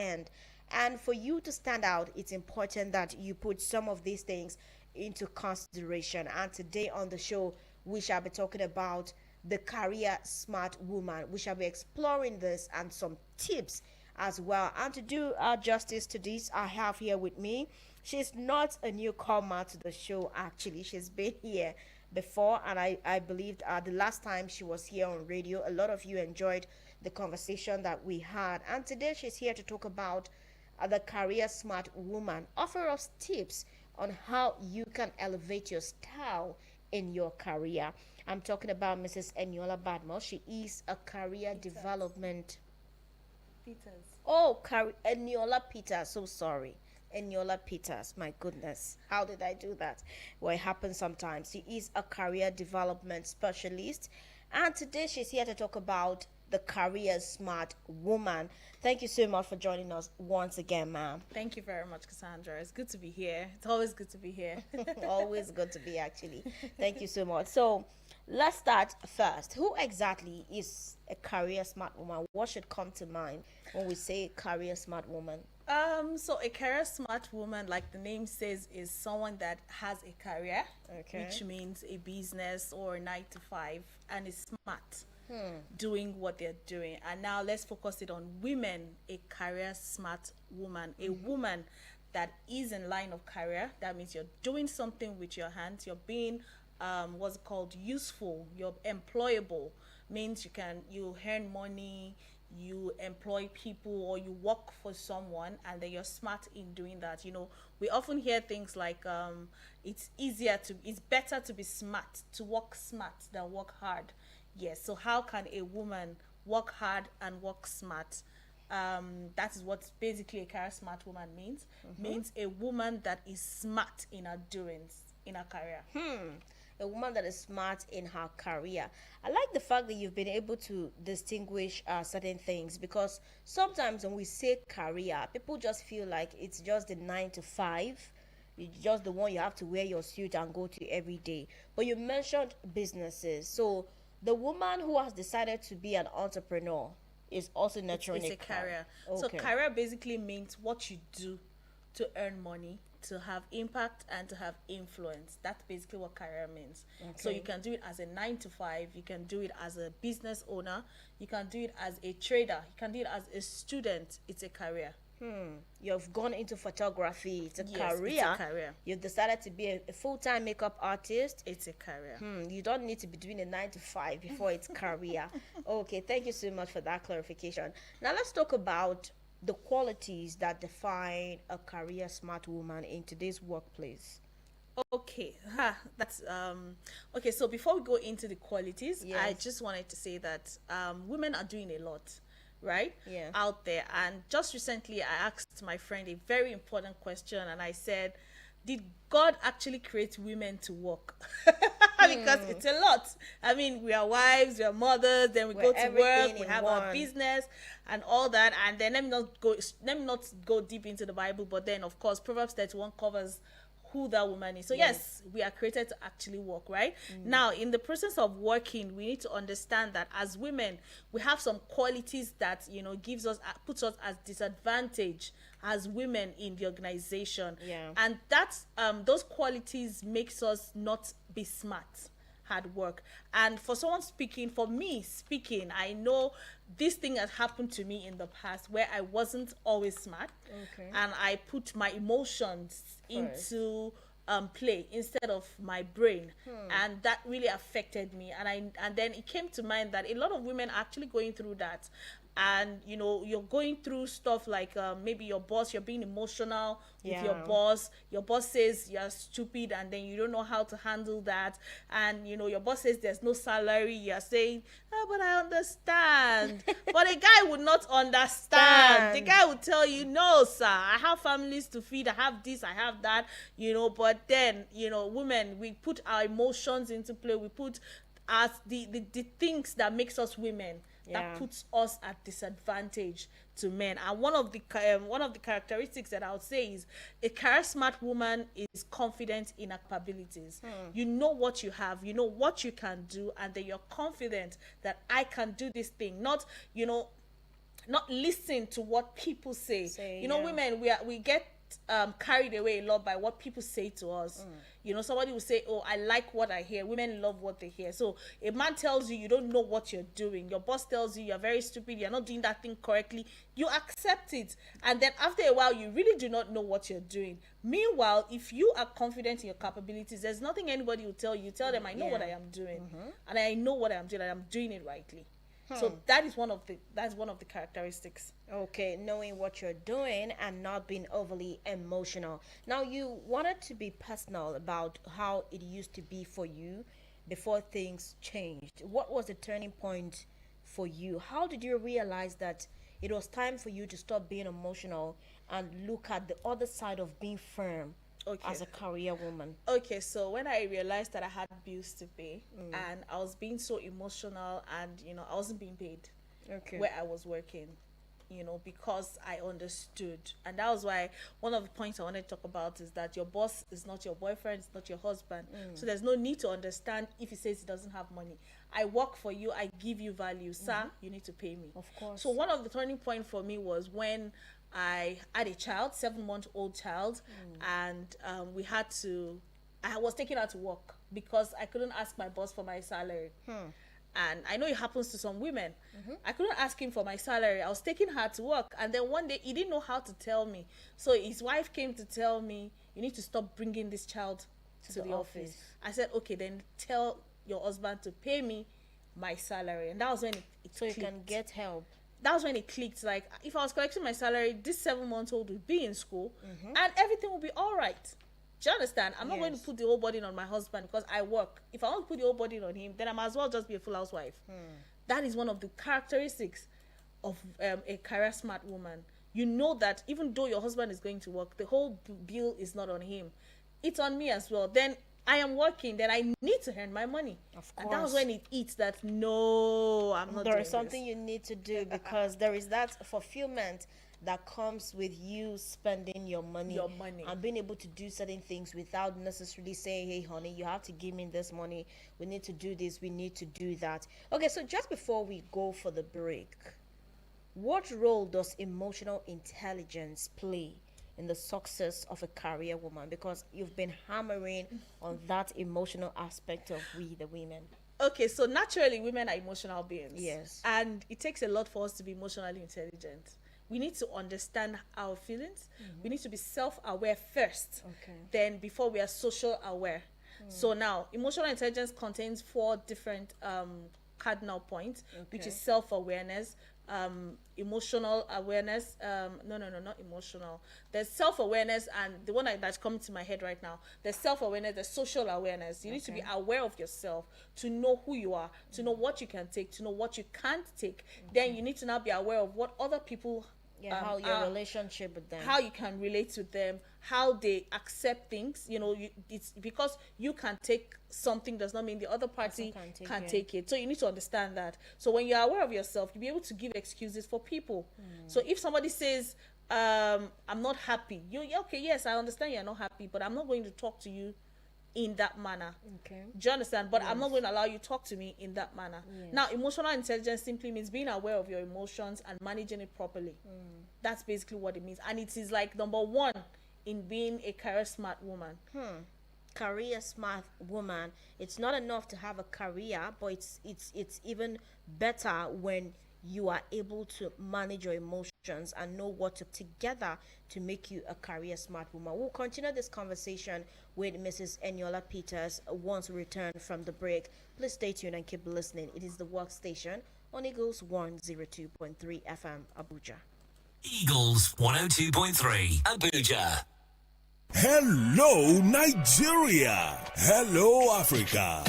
end. And for you to stand out, it's important that you put some of these things into consideration. And today on the show, we shall be talking about the career smart woman. We shall be exploring this and some tips as well. And to do justice to this, I have here with me, she's not a newcomer to the show, actually. She's been here before, and I believed the last time she was here on radio, a lot of you enjoyed the conversation that we had. And today she's here to talk about the career smart woman, offer us tips on how you can elevate your style in your career. I'm talking about Mrs. Eniola Badmo. She is a career development. Peters. Oh, Eniola Peters. So sorry. Eniola Peters. My goodness. How did I do that? Well, it happens sometimes. She is a career development specialist. And today she's here to talk about the career smart woman. Thank you so much for joining us once again, ma'am. Thank you very much, Cassandra. It's good to be here. It's always good to be here. Always good to be, actually. Thank you so much. So let's start first. Who exactly is a career smart woman? What should come to mind when we say career smart woman? So a career smart woman, like the name says, is someone that has a career, Okay. which means a business or a 9 to 5, and is smart doing what they're doing. And now let's focus it on women, a career smart woman, a woman that is in line of career. That means you're doing something with your hands, you're being what's it called, useful, you're employable, means you earn money, you employ people, or you work for someone, and then you're smart in doing that. We often hear things like it's better to be smart, to work smart than work hard. Yes, so how can a woman work hard and work smart? That is what basically a career smart woman means. Means a woman that is smart in her doings in her career. A woman that is smart in her career. I like the fact that you've been able to distinguish certain things, because sometimes when we say career, people just feel like it's just the 9 to 5. It's just the one you have to wear your suit and go to every day. But you mentioned businesses. So the woman who has decided to be an entrepreneur is also nurturing It's a a career. So Okay. career basically means what you do to earn money, to have impact, and to have influence. That's basically what career means. So Okay. you can do it as a 9 to 5, you can do it as a business owner, you can do it as a trader, you can do it as a student. It's a career. You've gone into photography. It's a Yes, it's career. a career. You've decided to be a full-time makeup artist. It's a career. You don't need to be doing a 9 to 5 before it's career. Okay, thank you so much for that clarification. Now let's talk about the qualities that define a career smart woman in today's workplace. Okay, that's okay. So before we go into the qualities, I Yes. just wanted to say that women are doing a lot, right? Yeah. Out there. And just recently, I asked my friend a very important question, and I said, "Did God actually create women to work?" Because it's a lot. I mean, we are wives, we are mothers, then we We're go to work, everything we in have our one. business and all that. And then let me not go deep into the Bible, but then of course Proverbs 31 covers who that woman is. So yes, we are created to actually work, right? Now, in the process of working, we need to understand that as women, we have some qualities that puts us at disadvantage as women in the organization. Yeah. And that's those qualities makes us not be smart hard work. And for me speaking, I know this thing has happened to me in the past where I wasn't always smart. Okay. And I put my emotions First. into play instead of my brain. And that really affected me. And then it came to mind that a lot of women are actually going through that. And you're going through stuff like maybe your boss, you're being emotional with your Yeah. boss. Your boss says you're stupid, and then you don't know how to handle that. And your boss says there's no salary. You're saying, "Oh, but I understand." But a guy would not understand. The Stand. guy would tell you, "No, sir, I have families to feed. I have this, I have that." But then women, we put our emotions into play. We put as the things that makes us women, Yeah. that puts us at disadvantage to men. And one of the characteristics that I would say is a career smart woman is confident in her capabilities. You know what you have, you know what you can do, and then you're confident that I can do this thing. Not not listen to what people say. You know, yeah. women, we get carried away a lot by what people say to us. You know, somebody will say, oh, I like what I hear. Women love what they hear. So a man tells you don't know what you're doing, your boss tells you you're very stupid, you're not doing that thing correctly, you accept it, and then after a while you really do not know what you're doing. Meanwhile, if you are confident in your capabilities, there's nothing anybody will tell you. Tell them, I know what I am doing, and I know what I am doing, and I'm doing it rightly. So that's one of the characteristics. Okay, knowing what you're doing and not being overly emotional. Now, you wanted to be personal about how it used to be for you before things changed. What was the turning point for you? How did you realize that it was time for you to stop being emotional and look at the other side of being firm as a career woman? Okay, so when I realized that I had bills to pay and I was being so emotional, and you know, I wasn't being paid where I was working, you know, because I understood. And that was why one of the points I wanted to talk about is that your boss is not your boyfriend, it's not your husband. So there's no need to understand if he says he doesn't have money. I work for you, I give you value, sir, you need to pay me. Of course. So one of the turning point for me was when I had a child, 7-month-old child, and I was taking her to work because I couldn't ask my boss for my salary. And I know it happens to some women. I couldn't ask him for my salary. I was taking her to work, and then one day he didn't know how to tell me. So his wife came to tell me, you need to stop bringing this child to the office. I said, okay, then tell your husband to pay me my salary. And that was when it So you clicked. can get help. That was when it clicked. Like, if I was collecting my salary, this 7-month-old would be in school and everything will be all right. Do you understand? I'm not going to put the whole burden on my husband because I work. If I want to put the whole burden on him, then I might as well just be a full housewife. That is one of the characteristics of a career smart woman. You know that even though your husband is going to work, the whole bill is not on him. It's on me as well. Then I am working, then I need to earn my money. Of And that was course. when it eats that, no, I'm not There doing is something this. you need to do because there is that fulfillment that comes with you spending your money and being able to do certain things without necessarily saying, hey honey, you have to give me this money, we need to do this, we need to do that. Okay, so just before we go for the break, what role does emotional intelligence play in the success of a career woman? Because you've been hammering on that emotional aspect of we the women. Okay, so naturally women are emotional beings. Yes. And it takes a lot for us to be emotionally intelligent. We need to understand our feelings. We need to be self-aware first. Okay. Then before we are social aware. So now, emotional intelligence contains 4 different cardinal points, which is self-awareness, emotional awareness, not emotional. There's self-awareness, and the one that's coming to my head right now, there's self-awareness, there's social awareness. You need to be aware of yourself, to know who you are, to know what you can take, to know what you can't take. Then you need to now be aware of what other people How your relationship with them. how you can relate with them, how they accept things. You know, it's because you can take something does not mean the other party can take it. So you need to understand that. So when you're aware of yourself, you'll be able to give excuses for people. So if somebody says, I'm not happy, okay, yes, I understand you're not happy, but I'm not going to talk to you in that manner. Okay. Do you understand? But I'm not going to allow you to talk to me in that manner. Now, emotional intelligence simply means being aware of your emotions and managing it properly. That's basically what it means. And it is like number 1 in being a career smart woman. Career smart woman. It's not enough to have a career, but it's even better when you are able to manage your emotions and know what to together to make you a career smart woman. We'll continue this conversation with Mrs. Eniola Peters once we return from the break. Please stay tuned and keep listening. It is the Workstation on Eagles 102.3 FM Abuja. Eagles 102.3 Abuja. Hello, Nigeria. Hello, Africa.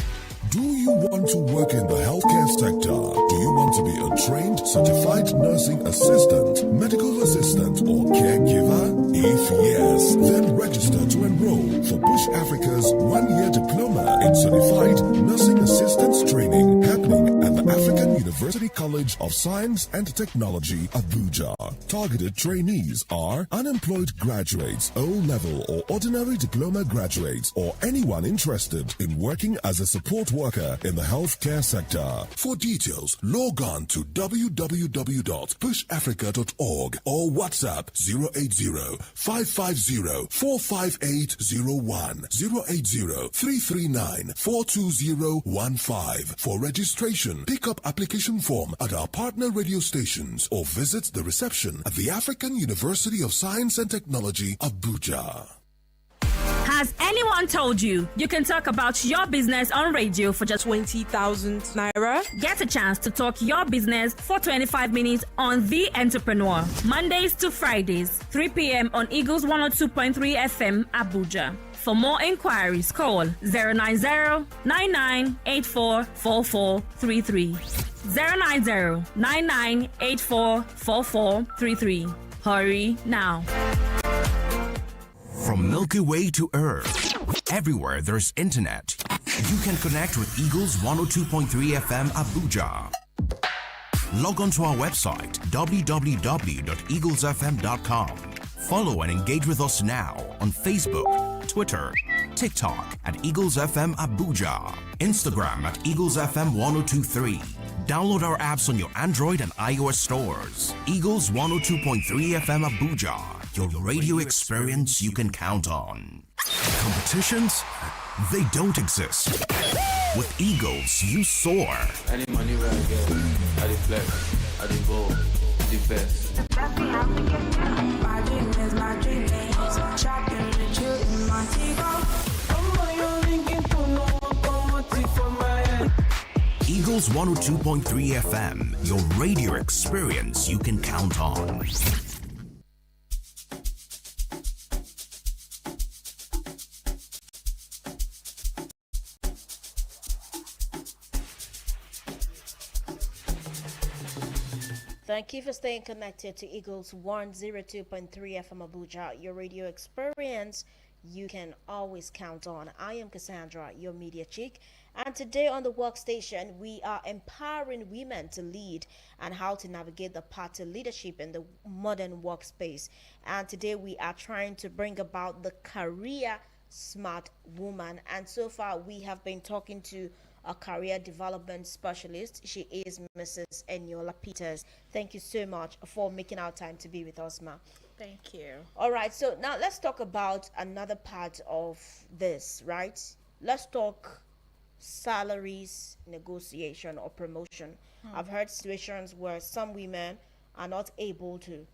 Do you want to work in the healthcare sector? Do you want to be a trained, certified nursing assistant, medical assistant, or caregiver? If yes, then register to enroll for Bush Africa's 1-year diploma in certified nursing assistance training happening at the African University College College of Science and Technology, Abuja. Targeted trainees are unemployed graduates, O-level or ordinary diploma graduates, or anyone interested in working as a support worker in the healthcare sector. For details, log on to www.pushafrica.org or WhatsApp 080-550-45801, 080-339-42015. For registration, pick up application form at our partner radio stations or visit the reception at the African University of Science and Technology, Abuja. Has anyone told you you can talk about your business on radio for just 20,000 naira? Get a chance to talk your business for 25 minutes on The Entrepreneur, Mondays to Fridays, 3 p.m. on Eagles 102.3 FM, Abuja. For more inquiries, call 090-9984-4433. 090-9984-4433. Hurry now. From Milky Way to Earth, everywhere there's internet, you can connect with Eagles 102.3 FM Abuja. Log on to our website, www.eaglesfm.com. Follow and engage with us now on Facebook, Twitter, TikTok at Eagles FM Abuja, Instagram at Eagles FM 1023. Download our apps on your Android and iOS stores. Eagles 102.3 FM Abuja, your radio experience you can count on. Competitions? They don't exist. With Eagles, you soar. Any money where I get, I deflect, I devote, the best. My dream is my dream is shopping with you in Montego. Eagles 102.3 FM, your radio experience you can count on. Thank you for staying connected to Eagles 102.3 FM Abuja, your radio experience you can always count on. I am Cassandra, your media chick, and today on the workstation, we are empowering women to lead and how to navigate the path to leadership in the modern workspace. And today we are trying to bring about the career smart woman. And so far, we have been talking to a career development specialist. She is Mrs. Eniola Peters. Thank you so much for making our time to be with us, ma. Thank you. All right, so now let's talk about another part of this, right? Let's talk salaries, negotiation, or promotion. I've heard situations where some women are not able to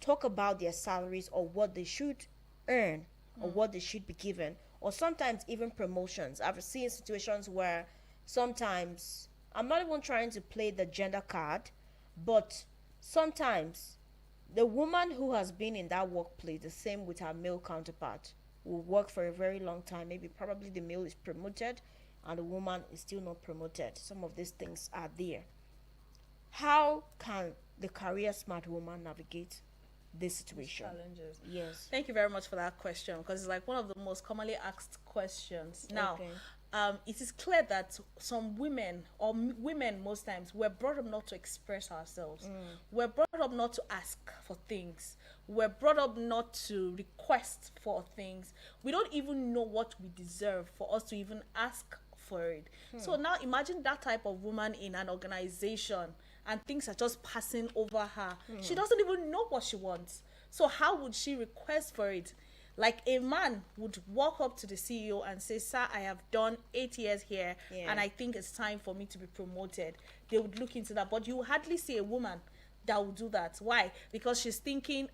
talk about their salaries or what they should earn or what they should be given, or sometimes even promotions. I've seen situations where sometimes, I'm not even trying to play the gender card, but sometimes the woman who has been in that workplace, the same with her male counterpart, will work for a very long time. Maybe probably the male is promoted and the woman is still not promoted. Some of these things are there. How can the career smart woman navigate this situation? Challenges. Yes. Thank you very much for that question, because it's like one of the most commonly asked questions. Now, Okay. It is clear that some women, or women most times, we're brought up not to express ourselves. We're brought up not to ask for things. We're brought up not to request for things. We don't even know what we deserve for us to even ask for it. So now imagine that type of woman in an organization and things are just passing over her. She doesn't even know what she wants. So how would she request for it? Like a man would walk up to the CEO and say, "Sir, I have done 8 years here, and I think it's time for me to be promoted." They would look into that, but you hardly see a woman that will do that. Why? Because she's thinking,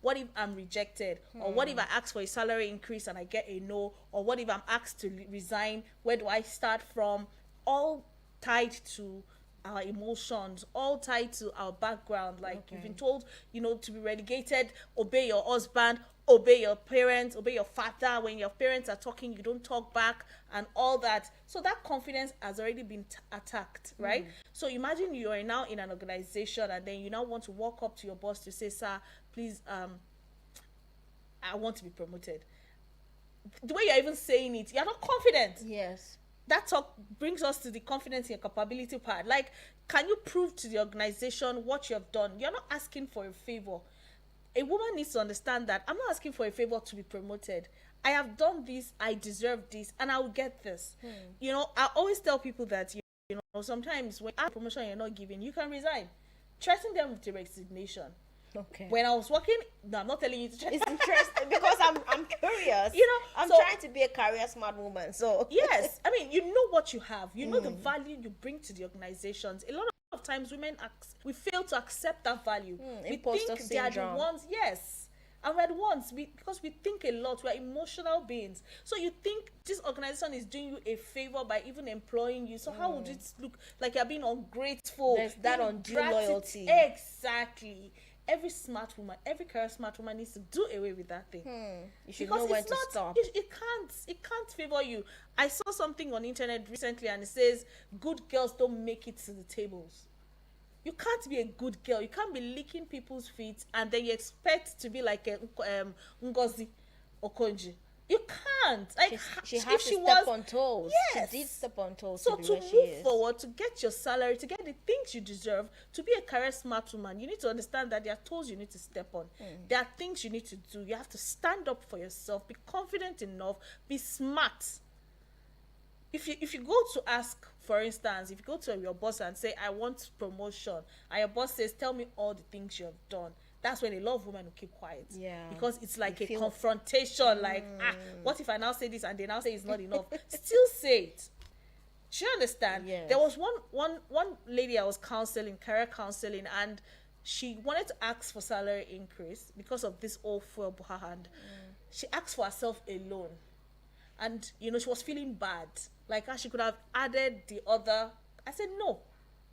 what if I'm rejected? Or what if I ask for a salary increase and I get a no? Or what if I'm asked to resign? Where do I start from? All tied to our emotions, all tied to our background. Like you've been told, to be relegated, obey your husband, obey your parents, obey your father. When your parents are talking, you don't talk back, and all that. So that confidence has already been attacked, right? So imagine you are now in an organization and then you now want to walk up to your boss to say, "Sir, please, I want to be promoted." The way you're even saying it, you're not confident. Yes. that talk brings us to the confidence and capability part. Like, can you prove to the organization what you have done? You're not asking for a favor. A woman needs to understand that I'm not asking for a favor to be promoted. I have done this, I deserve this, and I will get this. You know, I always tell people that, you know, sometimes when you have a promotion you're not giving, you can resign. Threaten them with the resignation. Okay. When I was working, no, I'm not telling you to It's interesting because I'm curious. You know, I'm so- trying to be a career smart woman. So Yes, I mean, you know what you have. You know the value you bring to the organizations. A lot of times, we fail to accept that value. We imposter think they are the syndrome. ones, yes. And we're the ones, because we think a lot. We're emotional beings. So you think this organization is doing you a favor by even employing you. So how would it look like you're being ungrateful? There's that undue loyalty. Exactly. Every smart woman, every career smart woman needs to do away with that thing. you should Because know when it's to not, stop. it can't favor you. I saw something on internet recently and it says good girls don't make it to the tables. You can't be a good girl. You can't be licking people's feet and then you expect to be like a Ngozi Okonjo. You can't. Like, She if has to she step was, on toes. Yes. She did step on toes so to be to where she move is. forward, to get your salary, to get the things you deserve, to be a career smart woman, you need to understand that there are toes you need to step on. There are things you need to do. You have to stand up for yourself, be confident enough, be smart. If you go to ask, for instance, if you go to your boss and say, I want promotion, and your boss says, tell me all the things you have done, that's when a lot of women will keep quiet. Yeah. Because it's like You a feel- confrontation, like, what if I now say this and they now say it's not enough? Still say it. Do you understand? Yes. There was one lady I was counseling, career counseling, and she wanted to ask for salary increase because of this old fuel hand. She asked for herself alone. And, you know, she was feeling bad. Like, she could have added the other. I said, no.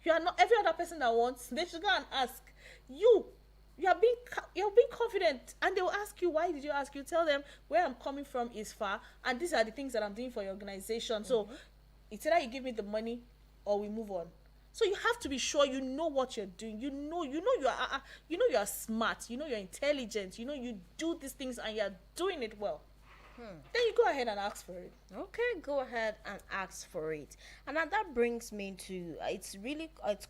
You are not every other person that wants. They should go and ask. You're being confident. And they will ask you, why did you ask? You tell them, where I'm coming from is far. And these are the things that I'm doing for your organization. So, it's either you give me the money or we move on. So you have to be sure you know what you're doing. You know you are smart. You know you're intelligent. You know you do these things and you're doing it well. Then you go ahead and ask for it. Okay, go ahead and ask for it. And then that brings me to it's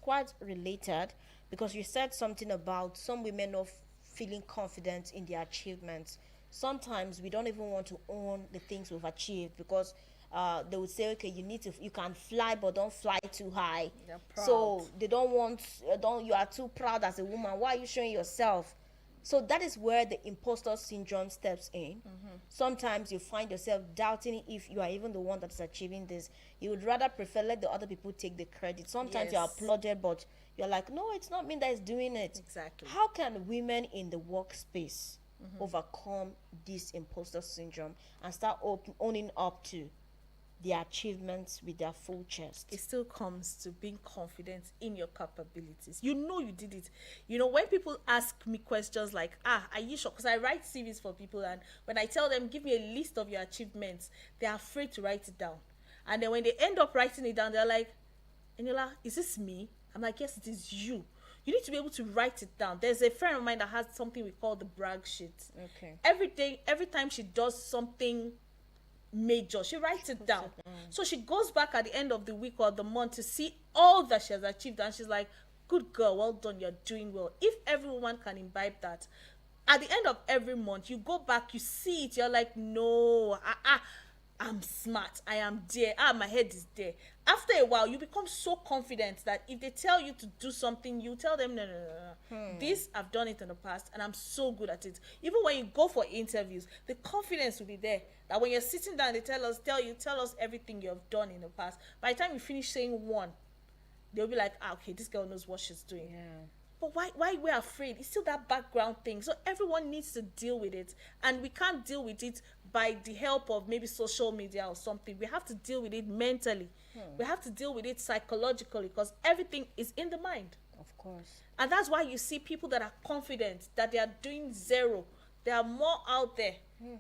quite related, because you said something about some women not feeling confident in their achievements. Sometimes we don't even want to own the things we've achieved, because they would say, okay, you can fly, but don't fly too high. They're proud. So they you are too proud as a woman. Why are you showing yourself? So that is where the imposter syndrome steps in. Sometimes you find yourself doubting if you are even the one that is achieving this. You would rather prefer let the other people take the credit. Sometimes you're Yes. applauded, but you're like, no, it's not me that is doing it. Exactly. How can women in the workspace overcome this imposter syndrome and start owning up to their achievements with their full chest? It still comes to being confident in your capabilities. You know you did it. You know, when people ask me questions like, are you sure? Because I write CVs for people, and when I tell them, give me a list of your achievements, they're afraid to write it down. And then when they end up writing it down, they're like, Eniola, is this me? I'm like, yes, it is you. You need to be able to write it down. There's a friend of mine that has something we call the brag sheet. Okay. Every time she does something major, she writes it down. So she goes back at the end of the week or the month to see all that she has achieved, and she's like, good girl, well done, you're doing well. If every woman can imbibe that, at the end of every month you go back, you see it, you're like, no, I'm smart, I am there, my head is there. After a while you become so confident that if they tell you to do something, you tell them, no. This, I've done it in the past and I'm so good at it. Even when you go for interviews, the confidence will be there, that when you're sitting down, they tell us everything you have done in the past. By the time you finish saying one, they'll be like, okay, this girl knows what she's doing. But why we're afraid? It's still that background thing. So everyone needs to deal with it, and we can't deal with it by the help of maybe social media or something. We have to deal with it mentally. We have to deal with it psychologically, because everything is in the mind. Of course. And that's why you see people that are confident that they are doing zero. They are more out there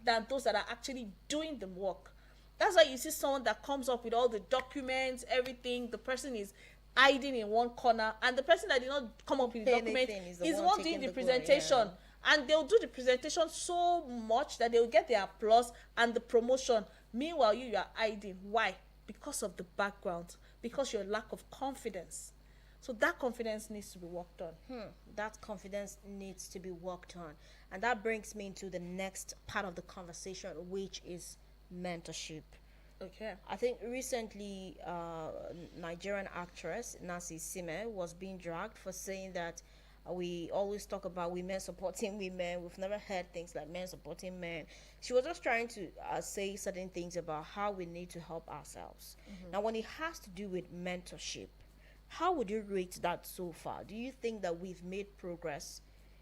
than those that are actually doing the work. That's why you see someone that comes up with all the documents, everything. The person is hiding in one corner, and the person that did not come up with the document is the one doing the presentation. And they'll do the presentation so much that they'll get the applause and the promotion. Meanwhile, you are hiding. Why? because of the background, because your lack of confidence. So that confidence needs to be worked on. That confidence needs to be worked on. And that brings me into the next part of the conversation, which is mentorship. Okay. I think recently, Nigerian actress Nasi Sime was being dragged for saying that we always talk about women supporting women. We've never heard things like men supporting men. She was just trying to say certain things about how we need to help ourselves. Now, when it has to do with mentorship, how would you rate that so far? Do you think that we've made progress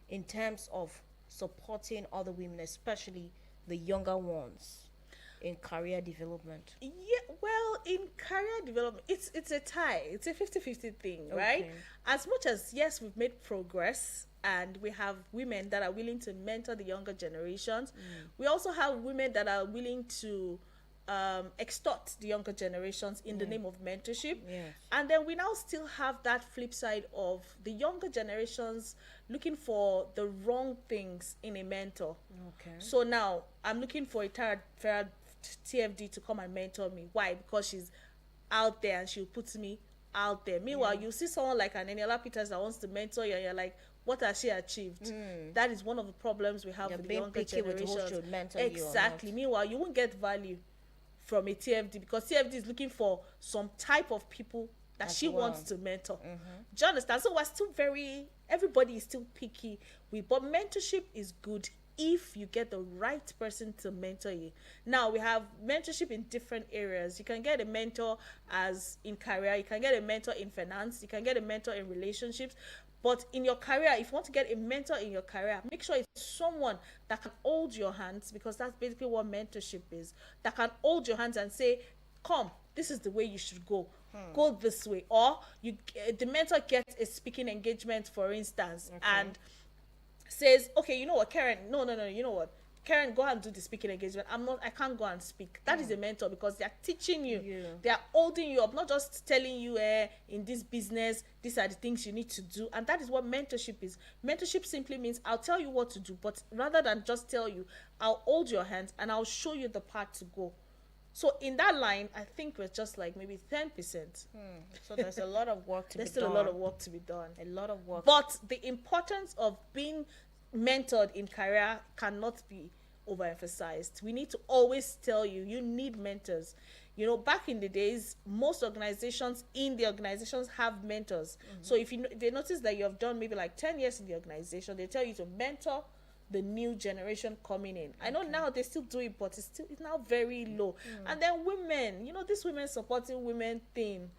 in terms of supporting other women, especially the younger ones, in career development? Yeah, well, in career development, it's a tie. It's a 50-50 thing, right? Okay. As much as, yes, we've made progress and we have women that are willing to mentor the younger generations, we also have women that are willing to extort the younger generations in the name of mentorship. Yes. And then we now still have that flip side of the younger generations looking for the wrong things in a mentor. Okay. So now I'm looking for a third TFD to come and mentor me. Why? Because she's out there and she'll put me out there. Meanwhile, you see someone like an Eniola Peters that wants to mentor you and you're like, what has she achieved? That is one of the problems we have You're with the being younger picky with who generation. should mentor you or not. Exactly. Meanwhile, you won't get value from a TFD because TFD is looking for some type of people that As she well. wants to mentor. Do you understand? So we're still everybody is still picky. But mentorship is good if you get the right person to mentor you. Now we have mentorship in different areas. You can get a mentor as in career, you can get a mentor in finance, you can get a mentor in relationships. But in your career, if you want to get a mentor in your career, make sure it's someone that can hold your hands, because that's basically what mentorship is. That can hold your hands and say, come, this is the way you should go. Go this way. Or the mentor gets a speaking engagement, for instance, and says, okay, you know what, Karen, no, you know what, Karen, go and do the speaking engagement. I can't go and speak. That is a mentor, because they are teaching you. They are holding you up, not just telling you, in this business, these are the things you need to do. And that is what mentorship is. Mentorship simply means I'll tell you what to do, but rather than just tell you, I'll hold your hand and I'll show you the path to go. So in that line, I think we're just like maybe 10%. So there's a lot of work to There's be still done. a lot of work to be done. A lot of work. But the importance of being mentored in career cannot be overemphasized. We need to always tell you, you need mentors. You know, back in the days, most organizations have mentors. So if they notice that you have done maybe like 10 years in the organization, they tell you to mentor the new generation coming in. I know now they still do it, but it's now very low. And then women, you know, this women supporting women thing.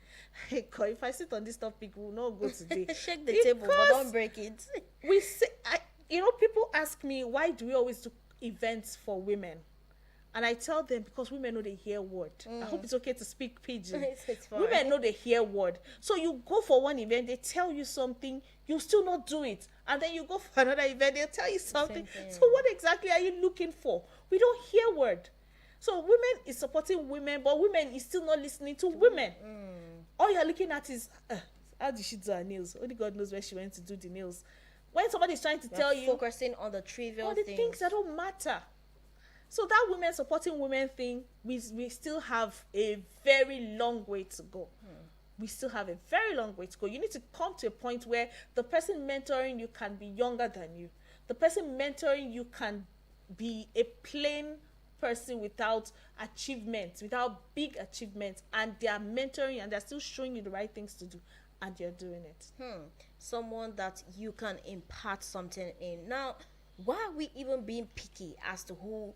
Hey God, if I sit on this topic, we'll not go today. Shake the table, but don't break it. We say, you know, people ask me, why do we always do events for women? And I tell them, because women know they hear word. I hope it's okay to speak pidgin. It's fine. Women know they hear word. So you go for one event, they tell you something, you still not do it. And then you go for another event, they'll tell you something. So what exactly are you looking for? We don't hear word. So women is supporting women, but women is still not listening to women. All you're looking at is, how did she do her nails? Only God knows where she went to do the nails. When somebody's trying to tell you, focusing on the trivial all the things that don't matter. So that women supporting women thing, we still have a very long way to go. We still have a very long way to go. You need to come to a point where the person mentoring you can be younger than you. The person mentoring you can be a plain person without achievements, without big achievements, and they are mentoring and they're still showing you the right things to do, and you're doing it. Someone that you can impart something in. Now, why are we even being picky as to who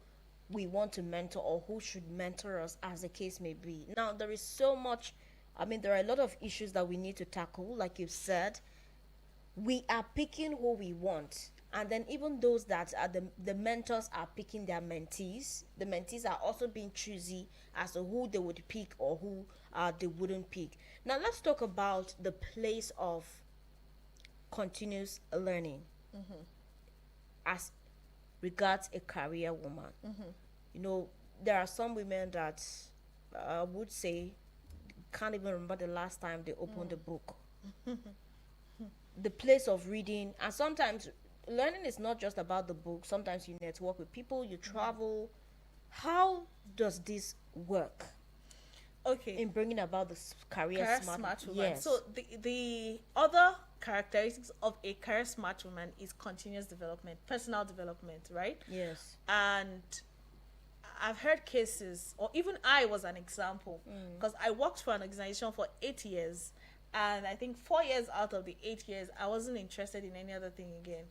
we want to mentor or who should mentor us, as the case may be? Now, there is so much, there are a lot of issues that we need to tackle. Like you've said, we are picking who we want. And then even those that are the mentors are picking their mentees. The mentees are also being choosy as to who they would pick or who they wouldn't pick. Now, let's talk about the place of continuous learning as regards a career woman. You know, there are some women that would say can't even remember the last time they opened a book. The place of reading, and sometimes learning is not just about the book. Sometimes you network with people, you travel. How does this work? Okay. in bringing about the career, Career smart, smart woman. Yes. So the other characteristics of a career smart woman is continuous development, personal development, right? yes. And I've heard cases, or even I was an example, because I worked for an organization for 8 years, and I think 4 years out of the 8 years, I wasn't interested in any other thing again.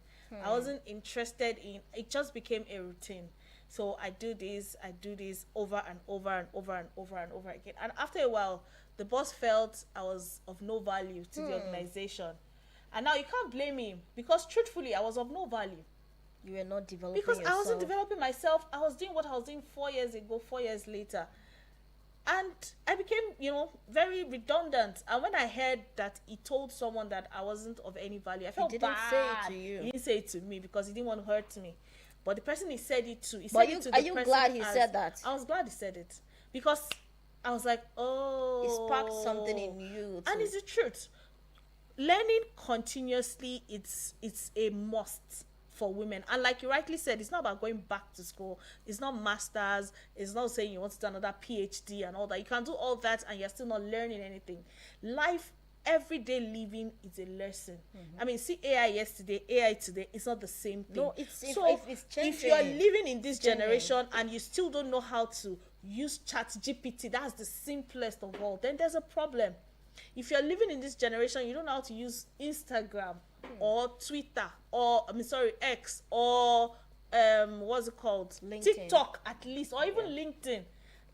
I wasn't interested in, it just became a routine. So I do this over and over and over and over and over again. And after a while, the boss felt I was of no value to the organization. And now you can't blame me, because truthfully, I was of no value. You were not developing Because yourself. I wasn't developing myself. I was doing what I was doing 4 years ago, 4 years later. And I became, very redundant. And when I heard that he told someone that I wasn't of any value, I felt didn't bad. say it to you. He didn't say it to me because he didn't want to hurt me. But the person he said it to, But the are you person glad he said that? I was glad he said it. Because I was like, oh. It sparked something in you. And it's the truth. Learning continuously, it's a must for women. And like you rightly said, it's not about going back to school. It's not masters. It's not saying you want to do another PhD and all that. You can do all that and you're still not learning anything. Life, everyday living is a lesson. I mean, see AI yesterday, AI today, it's not the same thing. No, it's changing. If you're living in this generation and you still don't know how to use ChatGPT, that's the simplest of all, then there's a problem. If you're living in this generation, you don't know how to use Instagram or Twitter or X or what's it called? LinkedIn. TikTok at least, or even LinkedIn,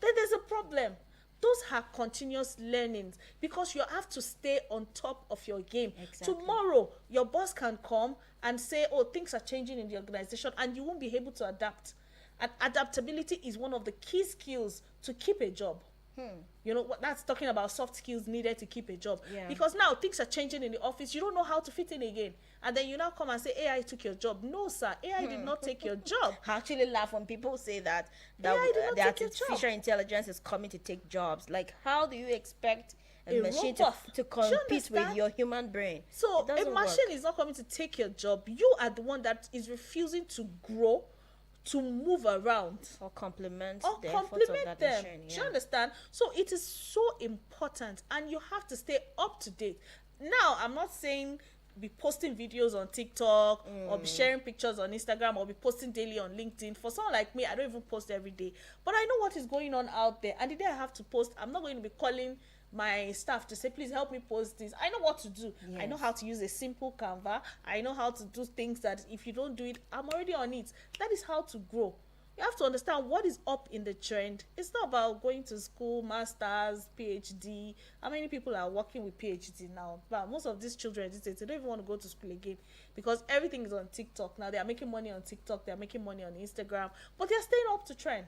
then there's a problem. Those are continuous learnings, because you have to stay on top of your game. Exactly. Tomorrow, your boss can come and say, oh, things are changing in the organization, and you won't be able to adapt. And adaptability is one of the key skills to keep a job. That's talking about soft skills needed to keep a job. Yeah. Because now things are changing in the office. You don't know how to fit in again. And then you now come and say, AI took your job. No, sir. AI did not take your job. I actually laugh when people say that AI did not the take your artificial intelligence is coming to take jobs. Like, how do you expect a machine robot. to Do you compete with understand? your human brain? So It doesn't a machine work. is not coming to take your job. You are the one that is refusing to grow, to move around, or complement or the efforts of complement that them. machine. Do you understand? So it is so important, and you have to stay up to date. Now, I'm not saying be posting videos on TikTok or be sharing pictures on Instagram or be posting daily on LinkedIn. For someone like me, I don't even post every day, but I know what is going on out there, and the day I have to post, I'm not going to be calling my staff to say, please help me post this. I know what to do. I know how to use a simple Canva. I know how to do things that if you don't do it, I'm already on it. That is how to grow. You have to understand what is up in the trend. It's not about going to school, masters, PhD. How many people are working with PhD now? But most of these children these days, they don't even want to go to school again, because everything is on TikTok now. They are making money on TikTok. They are making money on Instagram, but they are staying up to trend.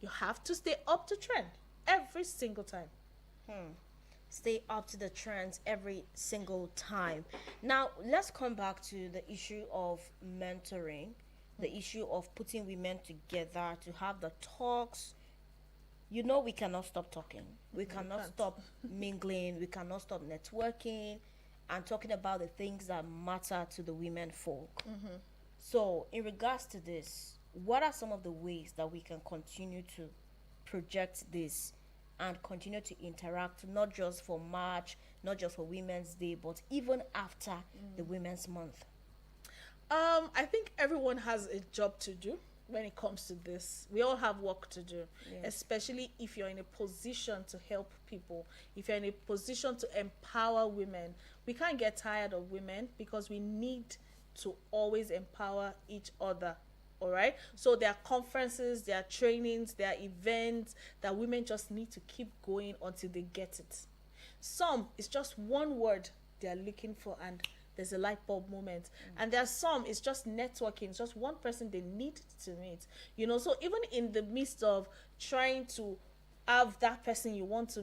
You have to stay up to trend every single time. Stay up to the trends every single time. Now, let's come back to the issue of mentoring, the issue of putting women together to have the talks. We cannot stop talking. We cannot stop mingling. We cannot stop networking and talking about the things that matter to the women folk. So, in regards to this, what are some of the ways that we can continue to project this and continue to interact, not just for March, not just for Women's Day, but even after the Women's Month? I think everyone has a job to do when it comes to this. We all have work to do, especially if you're in a position to help people, if you're in a position to empower women. We can't get tired of women, because we need to always empower each other. All right, so there are conferences, there are trainings, there are events that women just need to keep going until they get it. Some, it's just one word they're looking for, and there's a light bulb moment. And there are some, it's just networking, it's just one person they need to meet. So even in the midst of trying to have that person you want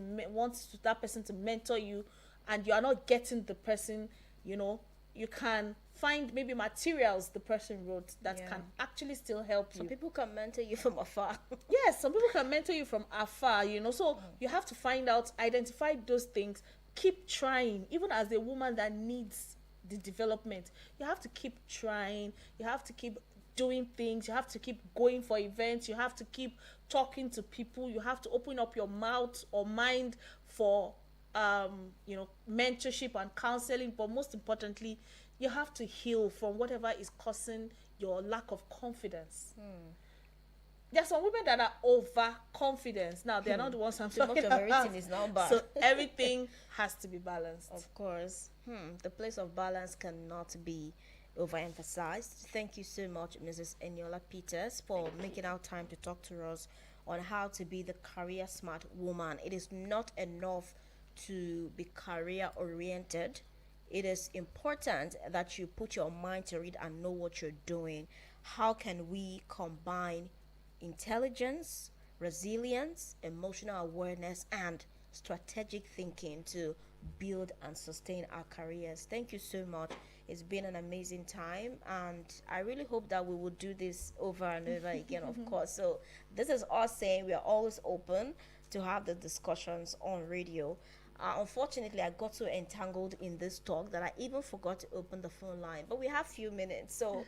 that person to mentor you, and you are not getting the person, you can find maybe materials the person wrote that can actually still help you. Some people can mentor you from afar. Yes, some people can mentor you from afar, so you have to find out, identify those things, keep trying. Even as a woman that needs the development, you have to keep trying, you have to keep doing things, you have to keep going for events, you have to keep talking to people, you have to open up your mouth or mind for mentorship and counseling, but most importantly, you have to heal from whatever is causing your lack of confidence. There are some women that are overconfident. Now, they're not the ones I'm Too much talking of about. everything is not bad. So everything has to be balanced. Of course. The place of balance cannot be overemphasized. Thank you so much, Mrs. Eniola Peters, for making our time to talk to us on how to be the career smart woman. It is not enough to be career oriented. It is important that you put your mind to it and know what you're doing. How can we combine intelligence, resilience, emotional awareness, and strategic thinking to build and sustain our careers? Thank you so much. It's been an amazing time, and I really hope that we will do this over and over again, of course. So this is us saying we are always open to have the discussions on radio. Unfortunately, I got so entangled in this talk that I even forgot to open the phone line. But we have few minutes, so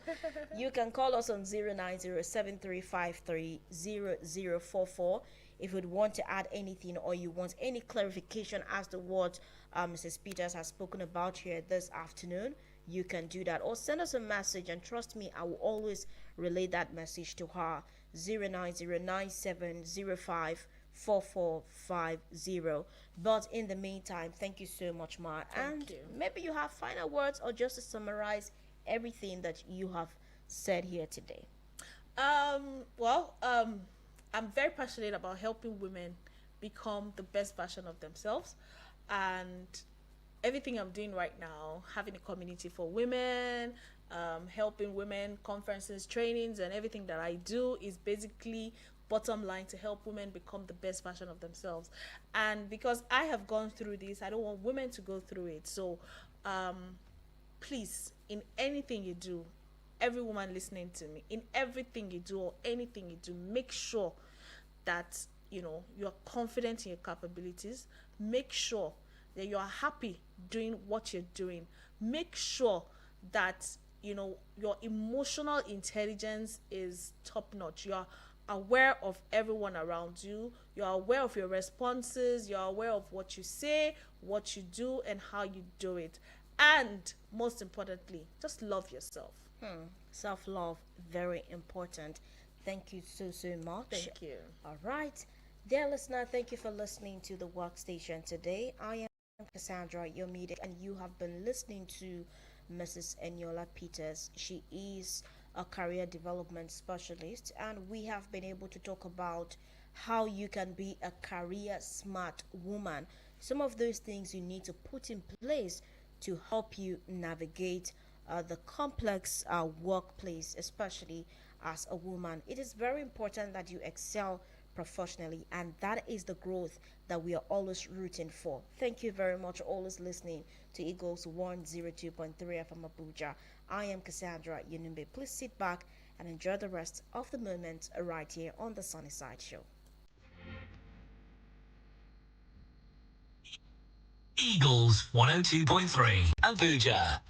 you can call us on 090-7353-0044 if you'd want to add anything or you want any clarification as to what Mrs. Peters has spoken about here this afternoon. You can do that, or send us a message, and trust me, I will always relay that message to her. 090-9705-4450. But in the meantime, thank you so much, Ma. Thank you. Maybe you have final words or just to summarize everything that you have said here today. I'm very passionate about helping women become the best version of themselves, and everything I'm doing right now, having a community for women, helping women, conferences, trainings, and everything that I do is basically bottom line to help women become the best version of themselves. And because I have gone through this, I don't want women to go through it. So please, in anything you do, every woman listening to me, in everything you do or anything you do, make sure that you're confident in your capabilities. Make sure that you are happy doing what you're doing. Make sure that your emotional intelligence is top notch. You are aware of everyone around you. You're aware of your responses. You're aware of what you say, what you do, and how you do it. And most importantly, just love yourself. Self-love, very important. Thank you so much. Thank you. All right, dear listener, thank you for listening to the Workstation today. I am Cassandra, your media, and you have been listening to Mrs. Eniola Peters. She is a career development specialist, and we have been able to talk about how you can be a career smart woman. Some of those things you need to put in place to help you navigate the complex workplace, especially as a woman. It is very important that you excel professionally, and that is the growth that we are always rooting for. Thank you very much for always listening to Eagles 102.3 FM Abuja. I am Cassandra Yunumbe. Please sit back and enjoy the rest of the moment right here on the Sunny Side Show. Eagles 102.3 Abuja.